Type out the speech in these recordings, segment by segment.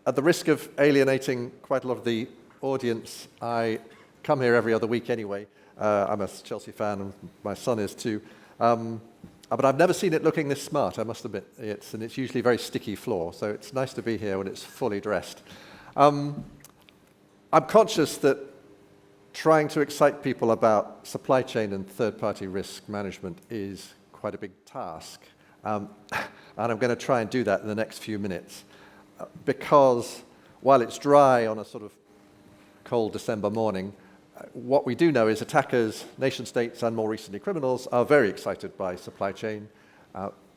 At the risk of alienating quite a lot of the audience, I come here every other week anyway. I'm a Chelsea fan, and my son is too. But I've never seen it looking this smart, I must admit. It's usually a very sticky floor, so it's nice to be here when it's fully dressed. I'm conscious that trying to excite people about supply chain and third-party risk management is quite a big task. And I'm going to try and do that in the next few minutes. Because while it's dry on a sort of cold December morning, what we do know is attackers, nation states, and more recently criminals are very excited by supply chain.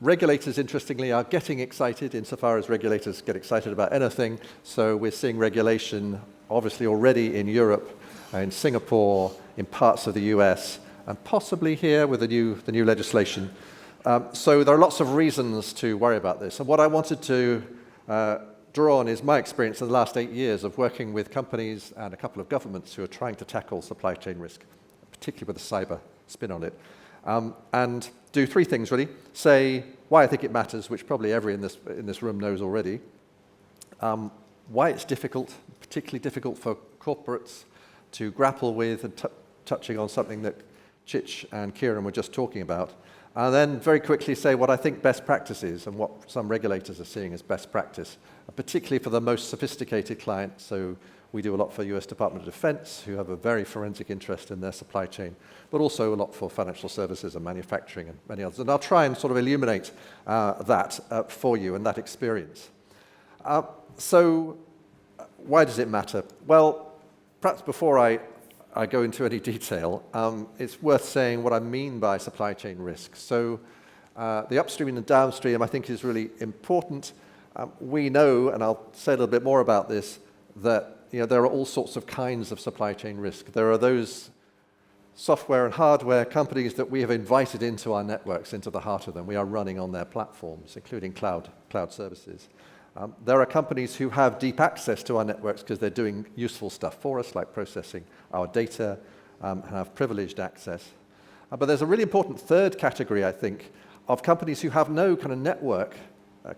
Regulators, interestingly, are getting excited insofar as regulators get excited about anything. So we're seeing regulation, obviously, already in Europe, in Singapore, in parts of the US, and possibly here with the new legislation. So there are lots of reasons to worry about this. And what I wanted to draw on is my experience in the last 8 years of working with companies and a couple of governments who are trying to tackle supply chain risk, particularly with a cyber spin on it. And do three things, really. Say why I think it matters, which probably everyone in this room knows already. Why it's difficult, particularly difficult for corporates to grapple with, and touching on something that Chich and Kieran were just talking about. And then very quickly say what I think best practice is and what some regulators are seeing as best practice, particularly for the most sophisticated clients. So we do a lot for US Department of Defense, who have a very forensic interest in their supply chain, but also a lot for financial services and manufacturing and many others. And I'll try and sort of illuminate that for you and that experience. So why does it matter? Well, perhaps before I go into any detail, it's worth saying what I mean by supply chain risk. So the upstream and the downstream, I think, is really important. We know, and I'll say a little bit more about this, that there are all sorts of kinds of supply chain risk. There are those software and hardware companies that we have invited into our networks, into the heart of them. We are running on their platforms, including cloud services. There are companies who have deep access to our networks because they're doing useful stuff for us, like processing our data, and have privileged access. But there's a really important third category, I think, of companies who have no kind of network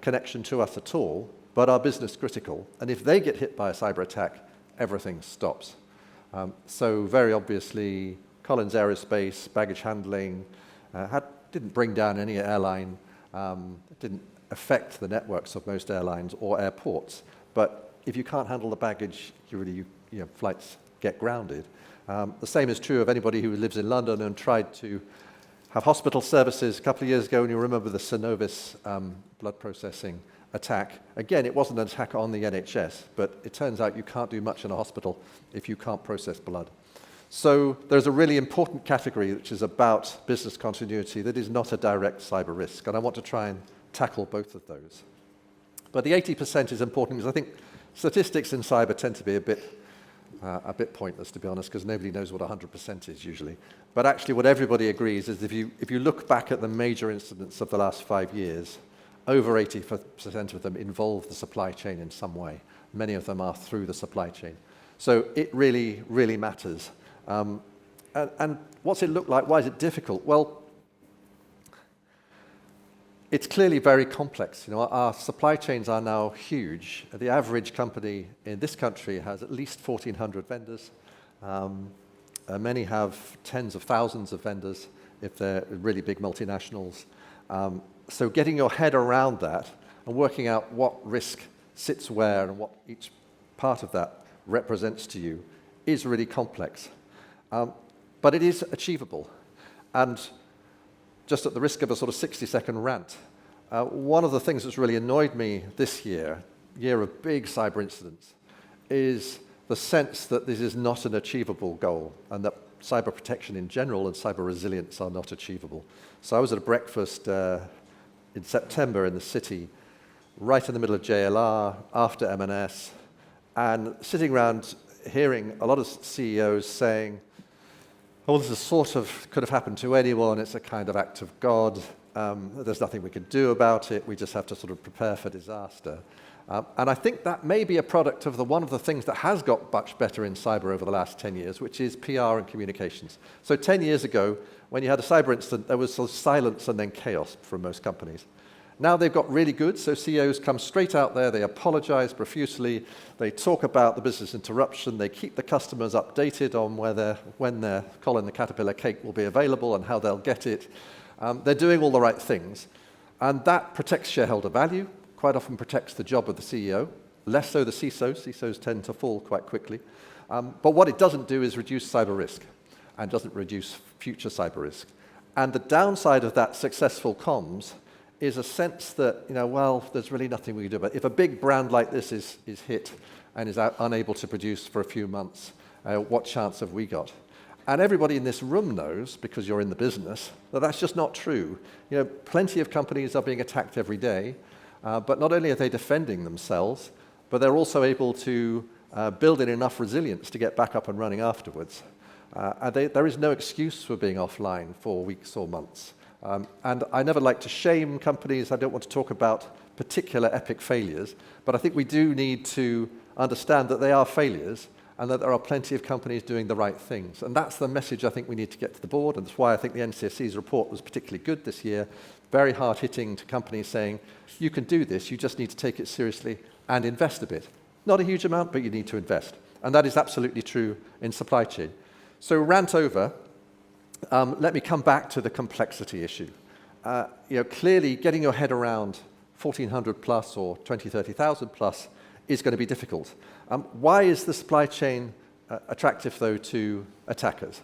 connection to us at all, but are business critical. And if they get hit by a cyber attack, everything stops. So very obviously, Collins Aerospace, baggage handling, didn't bring down any airline, didn't affect the networks of most airlines or airports. But if you can't handle the baggage, flights get grounded. The same is true of anybody who lives in London and tried to have hospital services a couple of years ago, and you remember the Synovis blood processing attack. Again, it wasn't an attack on the NHS, but it turns out you can't do much in a hospital if you can't process blood. So there's a really important category which is about business continuity that is not a direct cyber risk, and I want to try and tackle both of those. But the 80% is important because I think statistics in cyber tend to be a bit pointless, to be honest, because nobody knows what 100% is usually. But actually what everybody agrees is if you look back at the major incidents of the last 5 years, over 80% of them involve the supply chain in some way. Many of them are through the supply chain. So it really, really matters. And what's it look like? Why is it difficult? Well, it's clearly very complex. Our supply chains are now huge. The average company in this country has at least 1,400 vendors. Many have tens of thousands of vendors if they're really big multinationals. So getting your head around that and working out what risk sits where and what each part of that represents to you is really complex. But it is achievable. And just at the risk of a sort of 60-second rant, one of the things that's really annoyed me this year of big cyber incidents, is the sense that this is not an achievable goal and that cyber protection in general and cyber resilience are not achievable. So I was at a breakfast in September in the city, right in the middle of JLR, after M&S, and sitting around hearing a lot of CEOs saying, oh, this is sort of could have happened to anyone. It's a kind of act of God. There's nothing we can do about it. We just have to sort of prepare for disaster. And I think that may be a product of one of the things that has got much better in cyber over the last 10 years, which is PR and communications. So 10 years ago, when you had a cyber incident, there was sort of silence and then chaos from most companies. Now they've got really good, so CEOs come straight out there, they apologize profusely, they talk about the business interruption, they keep the customers updated on when their Colin the Caterpillar cake will be available and how they'll get it. They're doing all the right things. And that protects shareholder value, quite often protects the job of the CEO, less so the CISO. CISOs tend to fall quite quickly. But what it doesn't do is reduce cyber risk and doesn't reduce future cyber risk. And the downside of that successful comms is a sense that, well, there's really nothing we can do about it. If a big brand like this is hit and is unable to produce for a few months, what chance have we got? And everybody in this room knows, because you're in the business, that that's just not true. Plenty of companies are being attacked every day, but not only are they defending themselves, but they're also able to build in enough resilience to get back up and running afterwards. And there is no excuse for being offline for weeks or months. And I never like to shame companies. I don't want to talk about particular epic failures, but I think we do need to understand that they are failures and that there are plenty of companies doing the right things. And that's the message I think we need to get to the board, and that's why I think the NCSC's report was particularly good this year, very hard-hitting to companies saying, you can do this, you just need to take it seriously and invest a bit. Not a huge amount, but you need to invest. And that is absolutely true in supply chain. So rant over. Let me come back to the complexity issue. Clearly, getting your head around 1,400 plus or 20, 30,000 plus is going to be difficult. Why is the supply chain attractive, though, to attackers?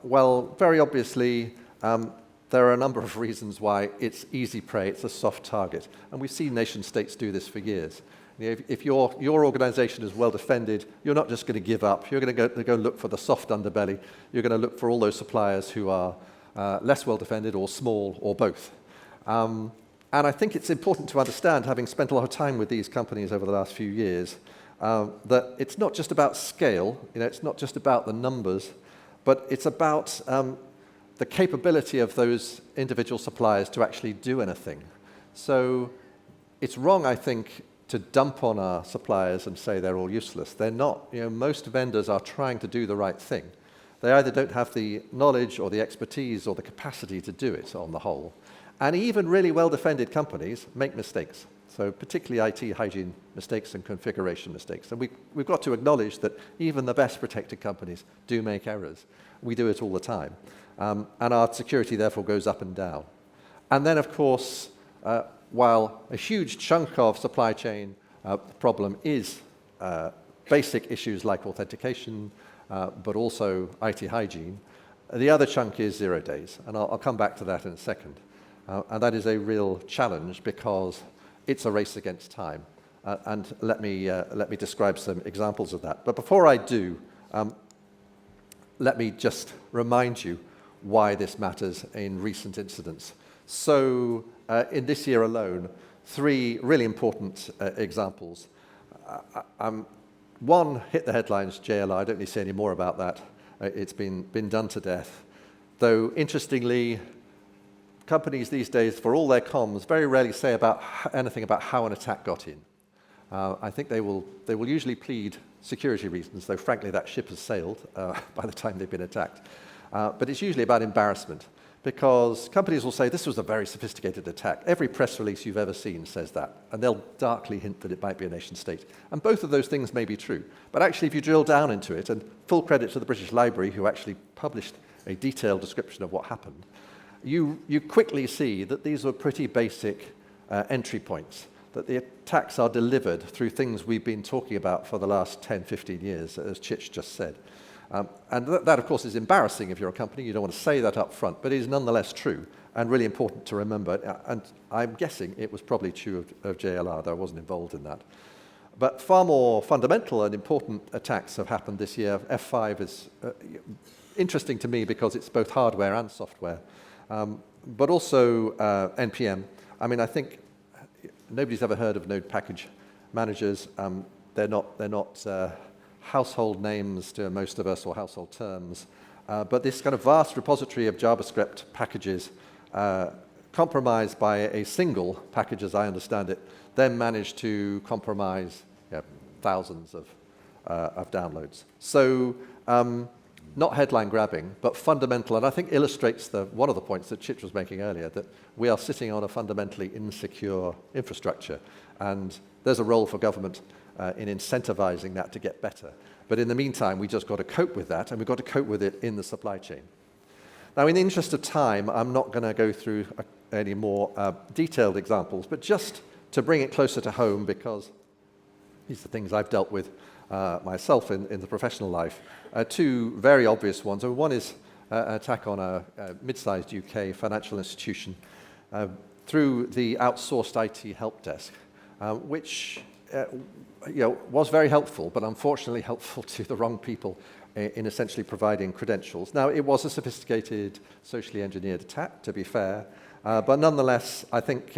Well, very obviously, there are a number of reasons why it's easy prey, it's a soft target. And we've seen nation states do this for years. If your organization is well defended, you're not just going to give up. You're going to go look for the soft underbelly. You're going to look for all those suppliers who are less well defended or small or both. And I think it's important to understand, having spent a lot of time with these companies over the last few years, that it's not just about scale, it's not just about the numbers, but it's about the capability of those individual suppliers to actually do anything. So it's wrong, I think, to dump on our suppliers and say they're all useless. They're not. Most vendors are trying to do the right thing. They either don't have the knowledge or the expertise or the capacity to do it on the whole. And even really well-defended companies make mistakes. So particularly IT hygiene mistakes and configuration mistakes. And we've got to acknowledge that even the best protected companies do make errors. We do it all the time. And our security therefore goes up and down. And then, of course, while a huge chunk of supply chain problem is basic issues like authentication, but also IT hygiene, the other chunk is 0 days. And I'll come back to that in a second. And that is a real challenge because it's a race against time. And let me describe some examples of that. But before I do, let me just remind you why this matters in recent incidents. So in this year alone, 3 really important examples. One hit the headlines, JLR. I don't need to say any more about that. It's been done to death. Though, interestingly, companies these days, for all their comms, very rarely say anything about how an attack got in. I think they will usually plead security reasons, though frankly that ship has sailed by the time they've been attacked. But it's usually about embarrassment, because companies will say, this was a very sophisticated attack. Every press release you've ever seen says that, and they'll darkly hint that it might be a nation state. And both of those things may be true. But actually, if you drill down into it, and full credit to the British Library, who actually published a detailed description of what happened, you quickly see that these were pretty basic entry points, that the attacks are delivered through things we've been talking about for the last 10, 15 years, as Chich just said. And that, of course, is embarrassing if you're a company. You don't want to say that up front, but it is nonetheless true and really important to remember. And I'm guessing it was probably true of JLR, though I wasn't involved in that. But far more fundamental and important attacks have happened this year. F5 is interesting to me because it's both hardware and software, but also NPM. I mean, I think nobody's ever heard of node package managers. They're not household names to most of us, or household terms. But this kind of vast repository of JavaScript packages, compromised by a single package, as I understand it, then managed to compromise thousands of downloads. So not headline grabbing, but fundamental, and I think illustrates one of the points that Chit was making earlier, that we are sitting on a fundamentally insecure infrastructure, and there's a role for government in incentivizing that to get better. But in the meantime, we just got to cope with that, and we've got to cope with it in the supply chain. Now, in the interest of time, I'm not going to go through any more detailed examples, but just to bring it closer to home, because these are things I've dealt with myself in the professional life. Two very obvious ones. One is an attack on a mid-sized UK financial institution through the outsourced IT help desk, which was very helpful, but unfortunately helpful to the wrong people in essentially providing credentials. Now, it was a sophisticated, socially engineered attack, to be fair, but nonetheless, I think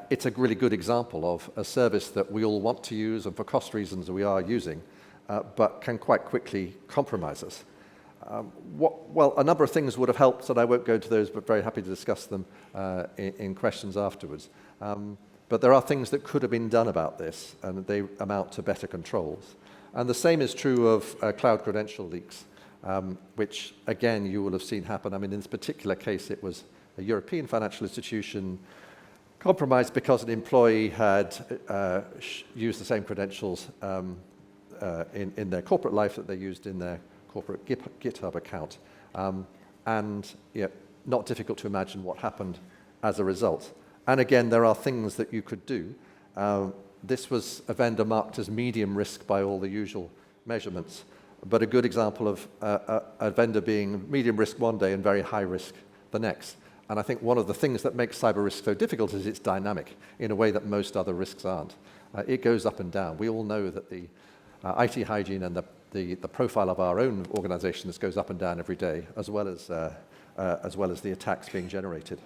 it's a really good example of a service that we all want to use, and for cost reasons we are using, but can quite quickly compromise us. Well, a number of things would have helped, and I won't go into those, but very happy to discuss them in questions afterwards. But there are things that could have been done about this, and they amount to better controls. And the same is true of cloud credential leaks, which, again, you will have seen happen. I mean, in this particular case, it was a European financial institution compromised because an employee had used the same credentials in their corporate life that they used in their corporate GitHub account. And not difficult to imagine what happened as a result. And again, there are things that you could do. This was a vendor marked as medium risk by all the usual measurements, but a good example of a vendor being medium risk one day and very high risk the next. And I think one of the things that makes cyber risk so difficult is it's dynamic in a way that most other risks aren't. It goes up and down. We all know that the IT hygiene and the profile of our own organizations goes up and down every day, as well as the attacks being generated.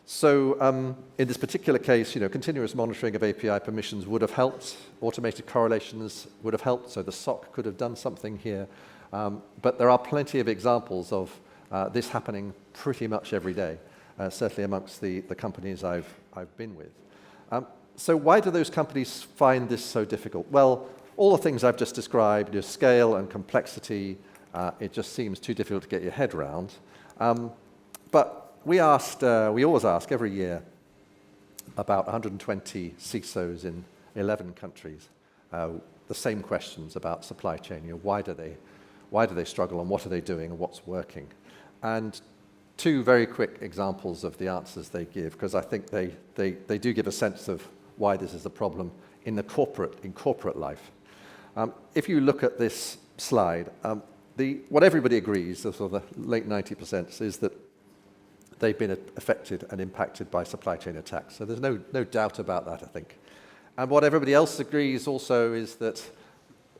So in this particular case, continuous monitoring of API permissions would have helped. Automated correlations would have helped, so the SOC could have done something here. But there are plenty of examples of this happening pretty much every day, certainly amongst the companies I've been with. So why do those companies find this so difficult? Well, all the things I've just described, scale and complexity, it just seems too difficult to get your head around. But we always ask every year about 120 CISOs in 11 countries the same questions about supply chain. Why do they struggle, and what are they doing, and what's working? And two very quick examples of the answers they give, because I think they do give a sense of why this is a problem in corporate life. If you look at this slide, what everybody agrees, the sort of the late 90%, is that they've been affected and impacted by supply chain attacks. So there's no doubt about that, I think. And what everybody else agrees also is that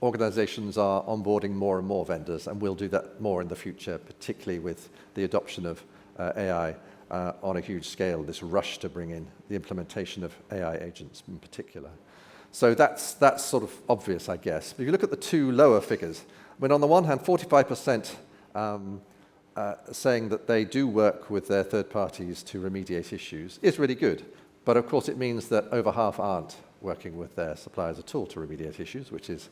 organizations are onboarding more and more vendors, and will do that more in the future, particularly with the adoption of AI on a huge scale, this rush to bring in the implementation of AI agents in particular. So that's sort of obvious, I guess. But if you look at the two lower figures, I mean, on the one hand, 45% saying that they do work with their third parties to remediate issues is really good. But of course, it means that over half aren't working with their suppliers at all to remediate issues, which is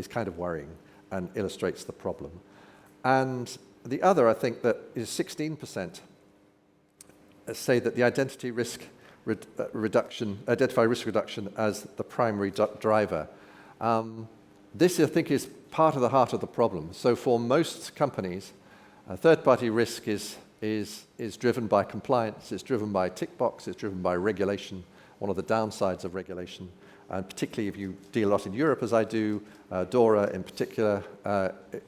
kind of worrying and illustrates the problem. And the other, I think, that is 16% say that the identify risk reduction as the primary driver. This, I think, is part of the heart of the problem. So for most companies, third-party risk is driven by compliance, it's driven by tick box, it's driven by regulation, one of the downsides of regulation. And particularly if you deal a lot in Europe, as I do, DORA in particular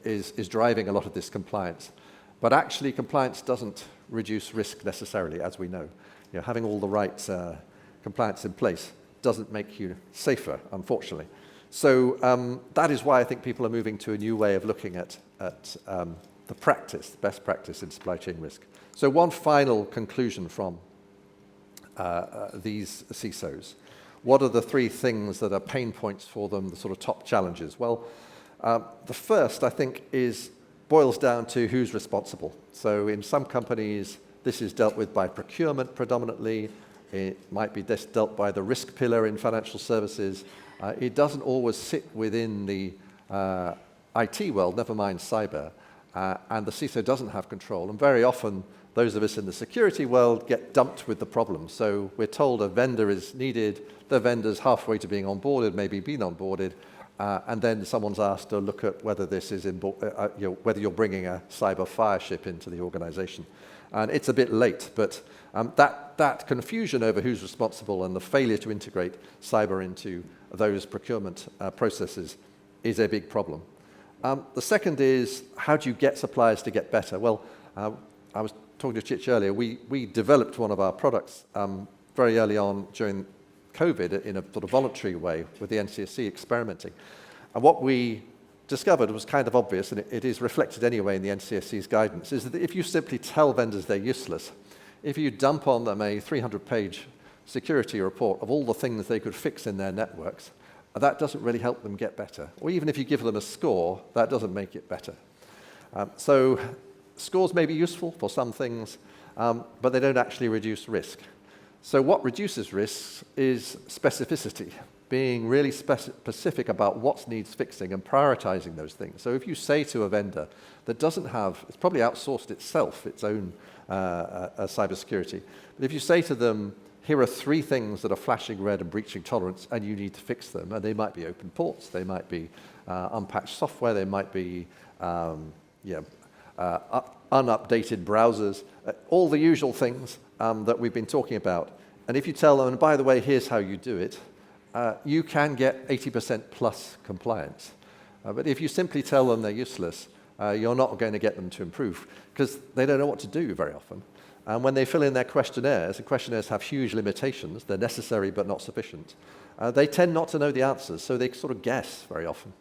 is driving a lot of this compliance. But actually, compliance doesn't reduce risk necessarily, as we know. Having all the right compliance in place doesn't make you safer, unfortunately. So that is why I think people are moving to a new way of looking at the best practice in supply chain risk. So one final conclusion from these CISOs. What are the three things that are pain points for them, the sort of top challenges? Well, the first, I think, boils down to who's responsible. So in some companies, this is dealt with by procurement predominantly. It might be dealt by the risk pillar in financial services. It doesn't always sit within the IT world, never mind cyber, and the CISO doesn't have control. And very often, those of us in the security world get dumped with the problem. So we're told a vendor is needed, the vendor's halfway to being onboarded, maybe been onboarded, and then someone's asked to look at whether this is whether you're bringing a cyber fire ship into the organization. And it's a bit late, but that confusion over who's responsible and the failure to integrate cyber into those procurement processes is a big problem. The second is, how do you get suppliers to get better? Well, I was talking to Chich earlier. We developed one of our products very early on during COVID in a sort of voluntary way with the NCSC experimenting. And what we discovered was kind of obvious, and it is reflected anyway in the NCSC's guidance, is that if you simply tell vendors they're useless, if you dump on them a 300-page security report of all the things they could fix in their networks, that doesn't really help them get better. Or even if you give them a score, that doesn't make it better. So scores may be useful for some things, but they don't actually reduce risk. So what reduces risks is specificity, being really specific about what needs fixing and prioritizing those things. So if you say to a vendor that doesn't have, it's probably outsourced itself, its own cybersecurity, but if you say to them, here are 3 things that are flashing red and breaching tolerance, and you need to fix them, and they might be open ports, they might be unpatched software, they might be unupdated browsers, all the usual things that we've been talking about. And if you tell them, and by the way, here's how you do it, you can get 80% plus compliance. But if you simply tell them they're useless, you're not going to get them to improve, because they don't know what to do very often. And when they fill in their questionnaires, the questionnaires have huge limitations. They're necessary but not sufficient. They tend not to know the answers, so they sort of guess very often.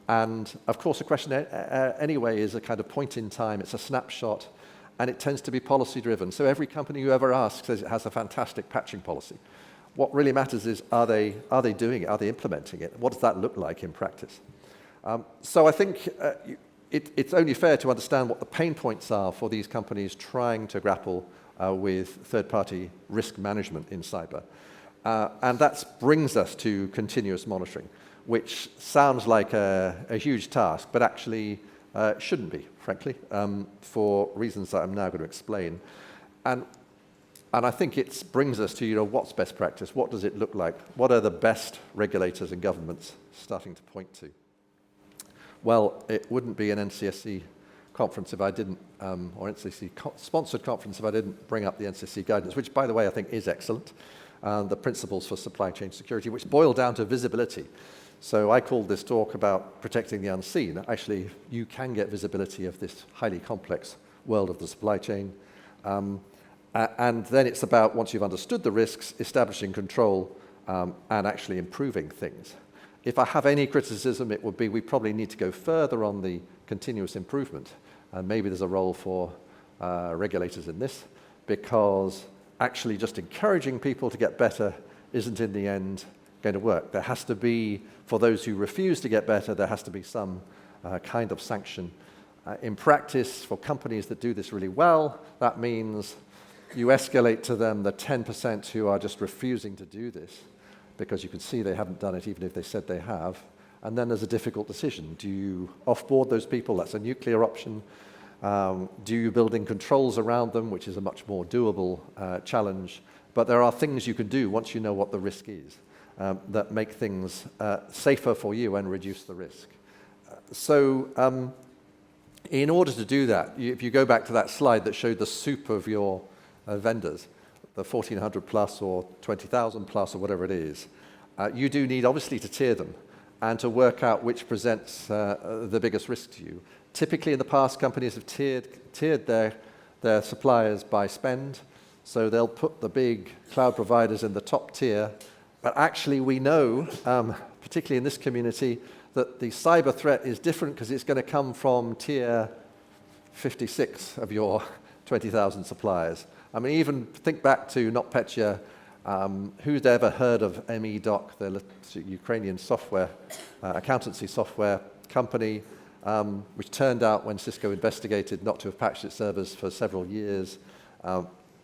And of course, a questionnaire anyway is a kind of point in time. It's a snapshot, and it tends to be policy-driven. So every company you ever ask says it has a fantastic patching policy. What really matters is, are they doing it? Are they implementing it? What does that look like in practice? So I think it's only fair to understand what the pain points are for these companies trying to grapple with third-party risk management in cyber. And that brings us to continuous monitoring, which sounds like a huge task, but actually shouldn't be, frankly, for reasons that I'm now going to explain. And I think it brings us to, what's best practice? What does it look like? What are the best regulators and governments starting to point to? Well, it wouldn't be an NCSC conference if I didn't, or NCSC-sponsored conference if I didn't bring up the NCSC guidance, which, by the way, I think is excellent, the principles for supply chain security, which boil down to visibility. So I called this talk about protecting the unseen. Actually, you can get visibility of this highly complex world of the supply chain. And then it's about, once you've understood the risks, establishing control and actually improving things. If I have any criticism, it would be we probably need to go further on the continuous improvement. And maybe there's a role for regulators in this, because actually just encouraging people to get better isn't in the end going to work. There has to be, for those who refuse to get better, there has to be some kind of sanction. In practice, for companies that do this really well, that means you escalate to them the 10% who are just refusing to do this, because you can see they haven't done it even if they said they have. And then there's a difficult decision. Do you offboard those people? That's a nuclear option. Do you build in controls around them, which is a much more doable challenge? But there are things you can do once you know what the risk is that make things safer for you and reduce the risk. So in order to do that, if you go back to that slide that showed the soup of your vendors, the 1,400 plus or 20,000 plus or whatever it is, you do need obviously to tier them and to work out which presents the biggest risk to you. Typically in the past, companies have tiered their suppliers by spend, so they'll put the big cloud providers in the top tier, but actually we know, particularly in this community, that the cyber threat is different because it's going to come from tier 56 of your 20,000 suppliers. I mean, even think back to NotPetya. Who's ever heard of MEDoc, the Ukrainian software, accountancy software company, which turned out when Cisco investigated not to have patched its servers for several years.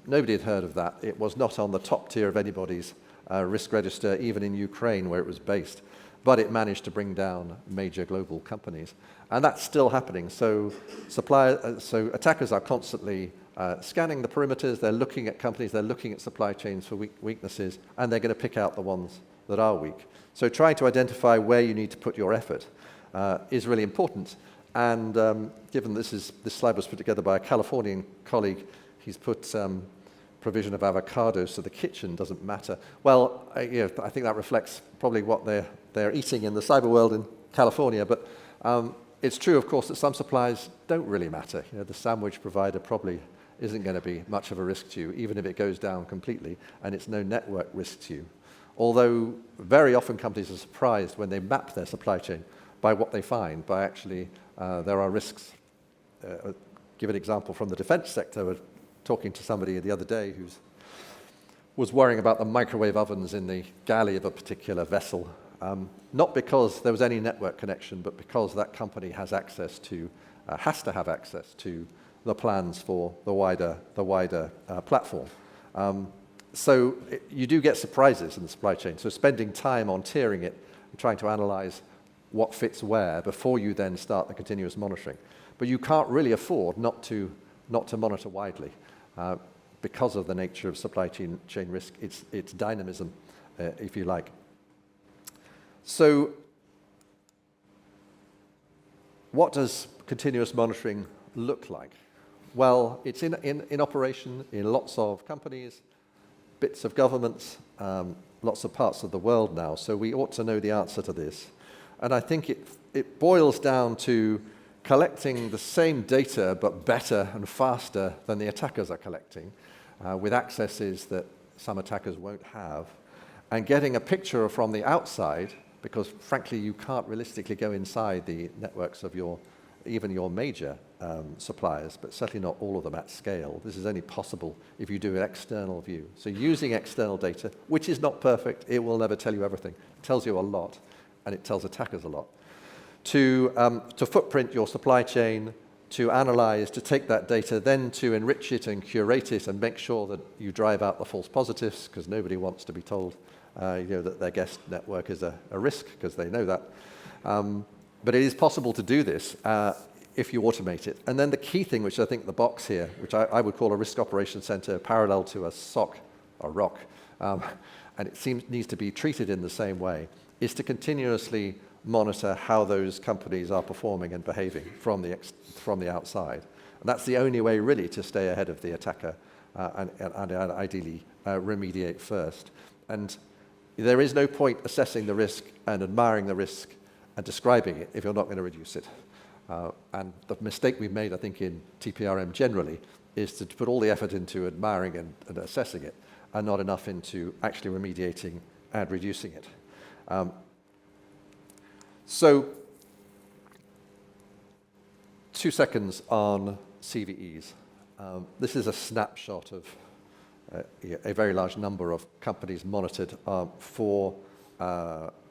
Nobody had heard of that. It was not on the top tier of anybody's risk register, even in Ukraine where it was based. but it managed to bring down major global companies. And that's still happening. So so attackers are constantly scanning the perimeters, they're looking at companies, they're looking at supply chains for weaknesses, and they're going to pick out the ones that are weak. So trying to identify where you need to put your effort is really important. And given this slide was put together by a Californian colleague, he's put provision of avocados so the kitchen doesn't matter. Well, I think that reflects probably what they're eating in the cyber world in California. But it's true, of course, that some supplies don't really matter. The sandwich provider probably isn't going to be much of a risk to you, even if it goes down completely, and it's no network risk to you. Although very often companies are surprised when they map their supply chain by what they find, by actually there are risks. Give an example from the defense sector. I was talking to somebody the other day who was worrying about the microwave ovens in the galley of a particular vessel, not because there was any network connection, but because that company has to have access to the plans for the wider platform. So you do get surprises in the supply chain. So spending time on tiering it and trying to analyze what fits where before you then start the continuous monitoring. But you can't really afford not to monitor widely because of the nature of supply chain risk, its dynamism, if you like. So what does continuous monitoring look like? Well, it's in operation in lots of companies, bits of governments, lots of parts of the world now, so we ought to know the answer to this. And I think it boils down to collecting the same data but better and faster than the attackers are collecting, with accesses that some attackers won't have, and getting a picture from the outside, because frankly you can't realistically go inside the networks of even your major suppliers, but certainly not all of them at scale. This is only possible if you do an external view. So using external data, which is not perfect, it will never tell you everything. It tells you a lot, and it tells attackers a lot. To footprint your supply chain, to analyze, to take that data, then to enrich it and curate it and make sure that you drive out the false positives, because nobody wants to be told that their guest network is a risk, because they know that. But it is possible to do this if you automate it. And then the key thing, which I think the box here, which I would call a risk operations center parallel to a SOC, or ROC, and it needs to be treated in the same way, is to continuously monitor how those companies are performing and behaving from the outside. And that's the only way really to stay ahead of the attacker and ideally remediate first. And there is no point assessing the risk and admiring the risk and describing it if you're not going to reduce it. And the mistake we've made, I think, in TPRM generally, is to put all the effort into admiring and assessing it, and not enough into actually remediating and reducing it. So 2 seconds on CVEs. This is a snapshot of a very large number of companies monitored for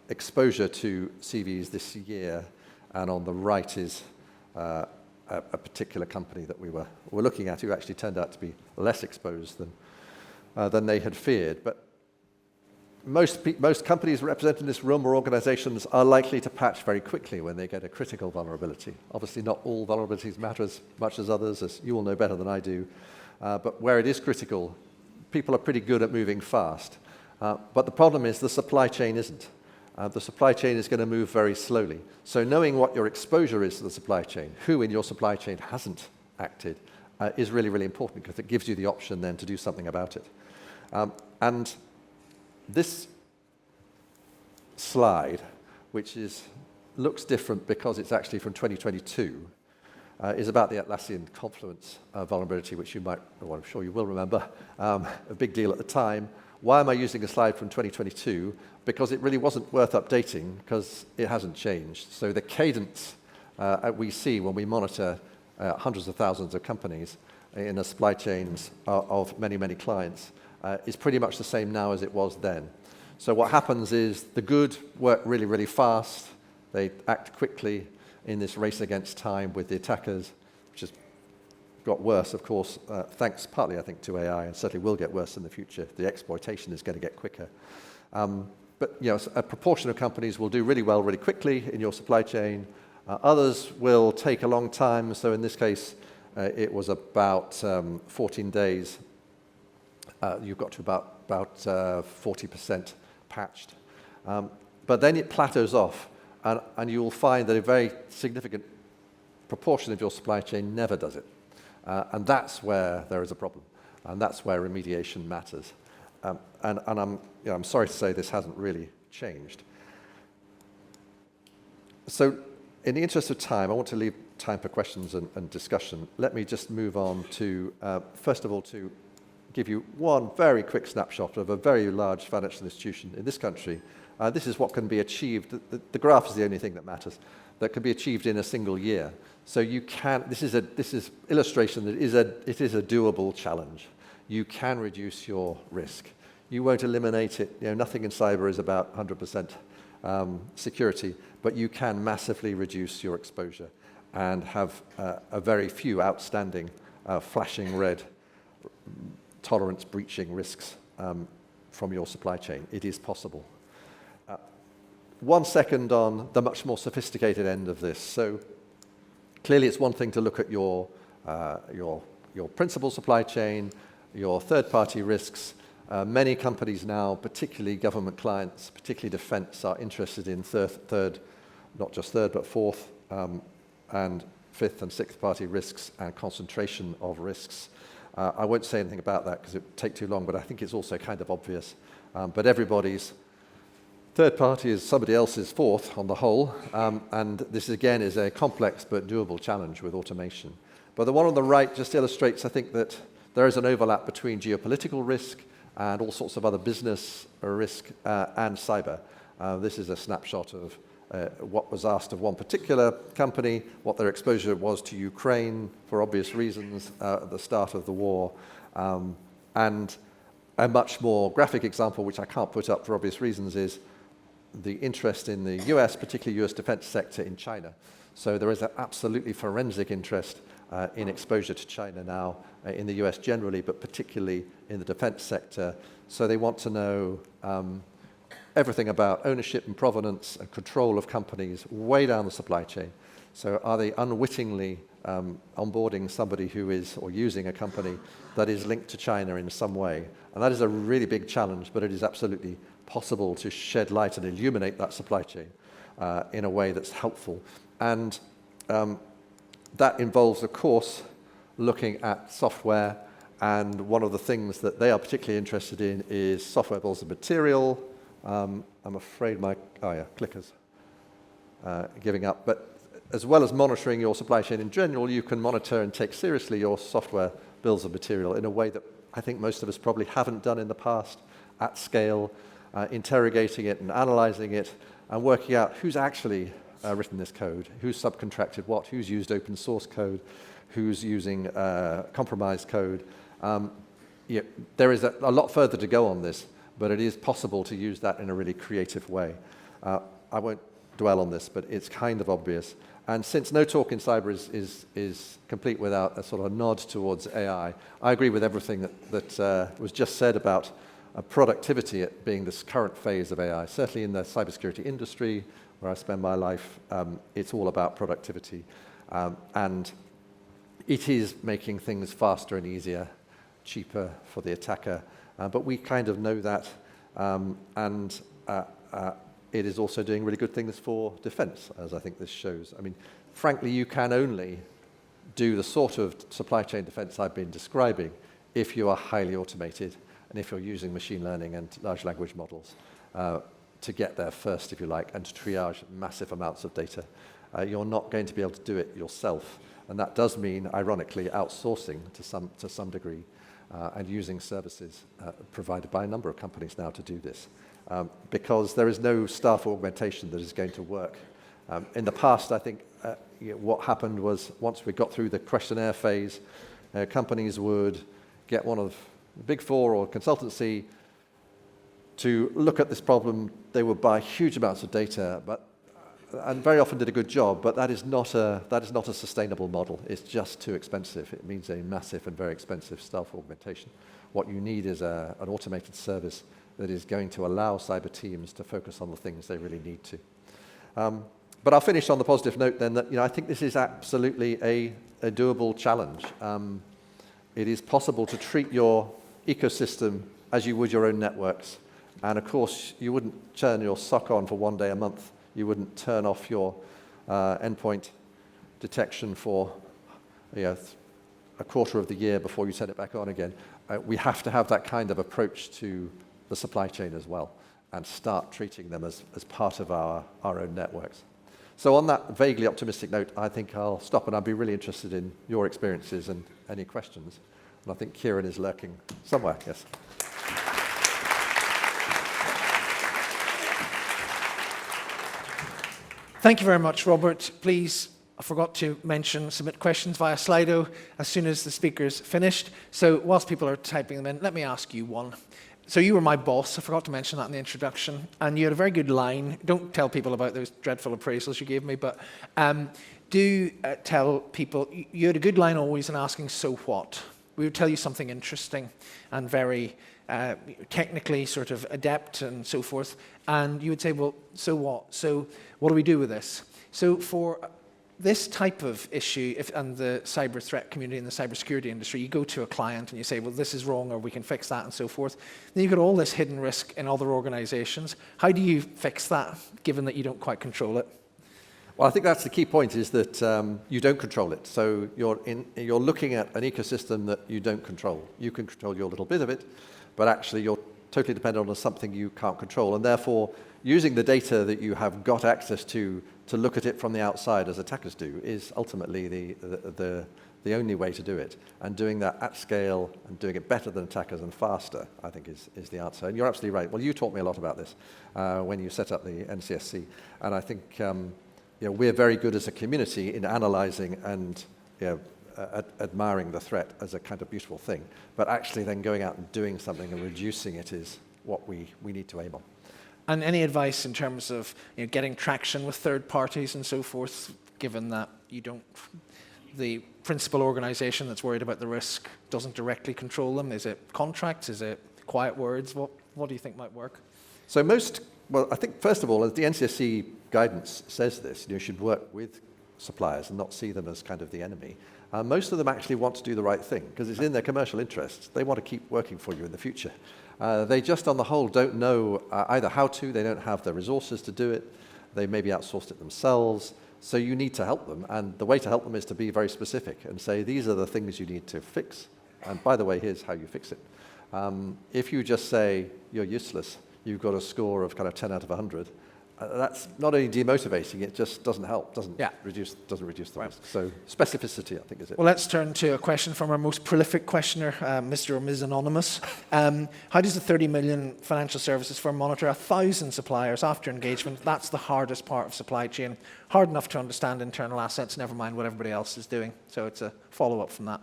exposure to CVEs this year, and on the right is a particular company that we were looking at who actually turned out to be less exposed than they had feared. But most companies represented in this room or organizations are likely to patch very quickly when they get a critical vulnerability. Obviously, not all vulnerabilities matter as much as others, as you all know better than I do. But where it is critical, people are pretty good at moving fast. But the problem is the supply chain isn't. The supply chain is going to move very slowly. So knowing what your exposure is to the supply chain, who in your supply chain hasn't acted, is really, really important, because it gives you the option then to do something about it. And this slide, which looks different because it's actually from 2022, is about the Atlassian Confluence vulnerability, which you might, well, I'm sure you will remember, a big deal at the time. Why am I using a slide from 2022? Because it really wasn't worth updating, because it hasn't changed. So the cadence we see when we monitor hundreds of thousands of companies in the supply chains of many, many clients is pretty much the same now as it was then. So what happens is the good work really, really fast. They act quickly in this race against time with the attackers, which has got worse, of course, thanks partly, I think, to AI, and certainly will get worse in the future. The exploitation is going to get quicker. but a proportion of companies will do really well really quickly in your supply chain. Others will take a long time. So in this case, it was about 14 days. You've got to about 40% patched. But then it plateaus off, and you will find that a very significant proportion of your supply chain never does it. And that's where there is a problem, and that's where remediation matters. And I'm sorry to say this hasn't really changed. So in the interest of time, I want to leave time for questions and discussion. Let me just move on to, first of all, to give you one very quick snapshot of a very large financial institution in this country. This is what can be achieved. The graph is the only thing that matters. That can be achieved in a single year. So you can. This is illustration that it is a doable challenge. You can reduce your risk. You won't eliminate it. Nothing in cyber is about 100% security, but you can massively reduce your exposure and have a very few outstanding flashing red tolerance breaching risks from your supply chain. It is possible. 1 second on the much more sophisticated end of this. So clearly it's one thing to look at your principal supply chain, your third-party risks. Many companies now, particularly government clients, particularly defense, are interested in third, not just third, but fourth and fifth and sixth party risks and concentration of risks. I won't say anything about that because it would take too long, but I think it's also kind of obvious. But everybody's third party is somebody else's fourth on the whole, and this again is a complex but doable challenge with automation. But the one on the right just illustrates, I think, that there is an overlap between geopolitical risk and all sorts of other business risk and cyber. This is a snapshot of what was asked of one particular company, what their exposure was to Ukraine for obvious reasons at the start of the war, and a much more graphic example, which I can't put up for obvious reasons, is the interest in the US, particularly US defense sector in China. So there is an absolutely forensic interest in exposure to China now, in the US generally, but particularly in the defense sector. So they want to know everything about ownership and provenance and control of companies way down the supply chain. So are they unwittingly onboarding somebody who is, or using a company that is linked to China in some way? And that is a really big challenge, but it is absolutely possible to shed light and illuminate that supply chain in a way that's helpful. And that involves, of course, looking at software. And one of the things that they are particularly interested in is software bills of material. I'm afraid clicker's giving up. But as well as monitoring your supply chain in general, you can monitor and take seriously your software bills of material in a way that I think most of us probably haven't done in the past at scale, interrogating it and analyzing it and working out who's actually written this code, who's subcontracted what, who's used open source code, who's using compromised code. There is a lot further to go on this, but it is possible to use that in a really creative way. I won't dwell on this, but it's kind of obvious. And since no talk in cyber is complete without a sort of nod towards AI, I agree with everything that was just said about productivity being this current phase of AI. Certainly in the cybersecurity industry, where I spend my life, it's all about productivity. And it is making things faster and easier, cheaper for the attacker. But we kind of know that. And it is also doing really good things for defense, as I think this shows. I mean, frankly, you can only do the sort of supply chain defense I've been describing if you are highly automated and if you're using machine learning and large language models to get there first, if you like, and to triage massive amounts of data. You're not going to be able to do it yourself. And that does mean, ironically, outsourcing to some degree and using services provided by a number of companies now to do this. Because there is no staff augmentation that is going to work. In the past, I think what happened was once we got through the questionnaire phase, companies would get one of the Big Four or consultancy to look at this problem. They would buy huge amounts of data, and very often did a good job, but that is not a sustainable model. It's just too expensive. It means a massive and very expensive staff augmentation. What you need is an automated service that is going to allow cyber teams to focus on the things they really need to. But I'll finish on the positive note then that I think this is absolutely a doable challenge. It is possible to treat your ecosystem as you would your own networks. And of course, you wouldn't turn your SOC on for 1 day a month. You wouldn't turn off your endpoint detection for a quarter of the year before you turn it back on again. We have to have that kind of approach to the supply chain as well and start treating them as part of our own networks. So on that vaguely optimistic note, I think I'll stop, and I'd be really interested in your experiences and any questions. And I think Kieran is lurking somewhere, yes. Thank you very much, Robert. Please, I forgot to mention, submit questions via Slido as soon as the speaker's finished. So whilst people are typing them in, let me ask you one. So you were my boss, I forgot to mention that in the introduction, and you had a very good line. Don't tell people about those dreadful appraisals you gave me, but do tell people, you had a good line always in asking, so what? We would tell you something interesting and very technically sort of adept and so forth, and you would say, well, so what? So what do we do with this? So for this type of issue, and the cyber threat community and the cybersecurity industry, you go to a client and you say, well, this is wrong, or we can fix that, and so forth. Then you've got all this hidden risk in other organizations. How do you fix that, given that you don't quite control it? Well, I think that's the key point, is that you don't control it. So you're looking at an ecosystem that you don't control. You can control your little bit of it, but actually you're totally dependent on something you can't control. And therefore, using the data that you have got access to look at it from the outside, as attackers do, is ultimately the only way to do it. And doing that at scale and doing it better than attackers and faster, I think, is the answer. And you're absolutely right. Well, you taught me a lot about this when you set up the NCSC. And I think we're very good as a community in analyzing and admiring the threat as a kind of beautiful thing. But actually then going out and doing something and reducing it is what we need to aim on. And any advice in terms of getting traction with third parties and so forth, given that the principal organization that's worried about the risk doesn't directly control them? Is it contracts? Is it quiet words? What do you think might work? So I think first of all, as the NCSC guidance says this, you should work with suppliers and not see them as kind of the enemy. Most of them actually want to do the right thing because it's in their commercial interests. They want to keep working for you in the future. They just, on the whole, don't know either how to, they don't have the resources to do it, they maybe outsourced it themselves, so you need to help them, and the way to help them is to be very specific and say, these are the things you need to fix, and by the way, here's how you fix it. If you just say, you're useless, you've got a score of kind of 10 out of 100, that's not only demotivating, it just doesn't help, doesn't reduce the risk. So specificity, I think, is it. Well, let's turn to a question from our most prolific questioner, Mr. or Ms. Anonymous. How does the 30 million financial services firm monitor 1,000 suppliers after engagement? That's the hardest part of supply chain. Hard enough to understand internal assets, never mind what everybody else is doing. So it's a follow-up from that.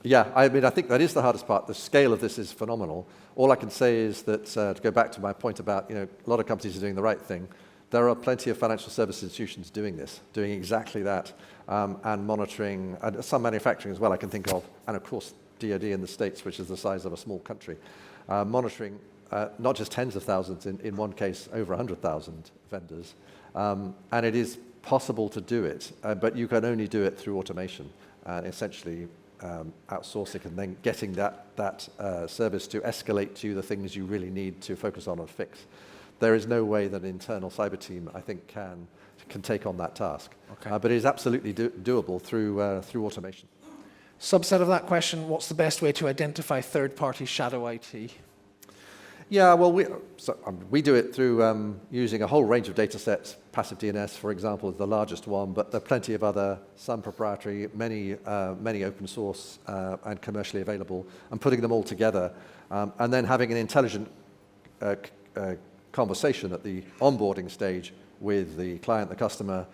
Yeah, I think that is the hardest part. The scale of this is phenomenal. All I can say is that, to go back to my point about, a lot of companies are doing the right thing. There are plenty of financial service institutions doing this, doing exactly that, and monitoring, and some manufacturing as well, I can think of, and of course DoD in the States, which is the size of a small country, monitoring not just tens of thousands, in one case over 100,000 vendors. And it is possible to do it, but you can only do it through automation, and essentially outsourcing and then getting that service to escalate to the things you really need to focus on and fix. There is no way that an internal cyber team, I think, can take on that task. Okay. But it is absolutely doable through automation. Subset of that question, what's the best way to identify third-party shadow IT? Yeah, well, we do it through using a whole range of data sets. Passive DNS, for example, is the largest one, but there are plenty of other, some proprietary, many open source and commercially available, and putting them all together, and then having an intelligent conversation at the onboarding stage with the client, the customer,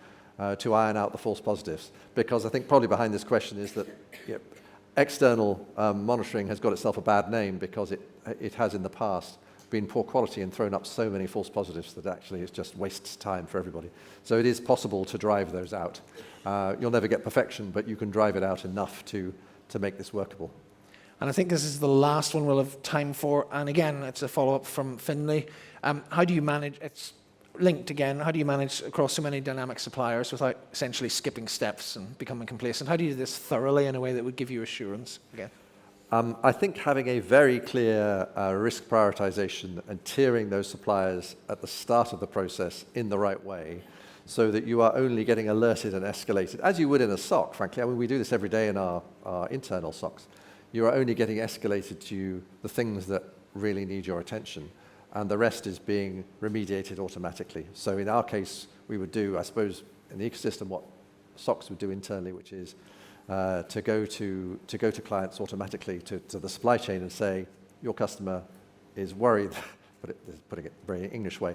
to iron out the false positives. Because I think probably behind this question is that external monitoring has got itself a bad name because it has in the past been poor quality and thrown up so many false positives that actually it just wastes time for everybody. So it is possible to drive those out. You'll never get perfection, but you can drive it out enough to make this workable. And I think this is the last one we'll have time for. And again, it's a follow-up from Finlay. How do you manage, it's linked again, how do you manage across so many dynamic suppliers without essentially skipping steps and becoming complacent? How do you do this thoroughly in a way that would give you assurance again? I think having a very clear risk prioritization and tiering those suppliers at the start of the process in the right way, so that you are only getting alerted and escalated, as you would in a SOC, frankly. I mean, we do this every day in our internal SOCs. You are only getting escalated to the things that really need your attention, and the rest is being remediated automatically. So in our case, we would do, I suppose, in the ecosystem, what SOCs would do internally, which is to go to clients automatically, to the supply chain and say, your customer is worried, putting it very English way,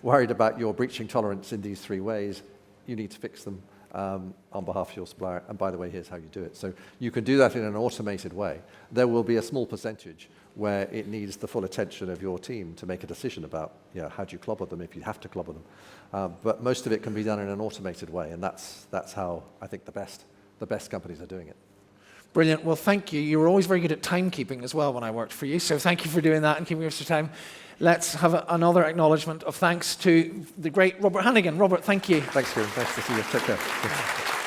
worried about your breaching tolerance in these 3 ways. You need to fix them on behalf of your supplier. And by the way, here's how you do it. So you can do that in an automated way. There will be a small percentage where it needs the full attention of your team to make a decision about, how do you clobber them if you have to clobber them. But most of it can be done in an automated way, and that's how I think the best companies are doing it. Brilliant. Well, thank you. You were always very good at timekeeping as well when I worked for you, so thank you for doing that and keeping us to time. Let's have another acknowledgement of thanks to the great Robert Hannigan. Robert, thank you. Thanks, Kieran. Nice to see you. Take care.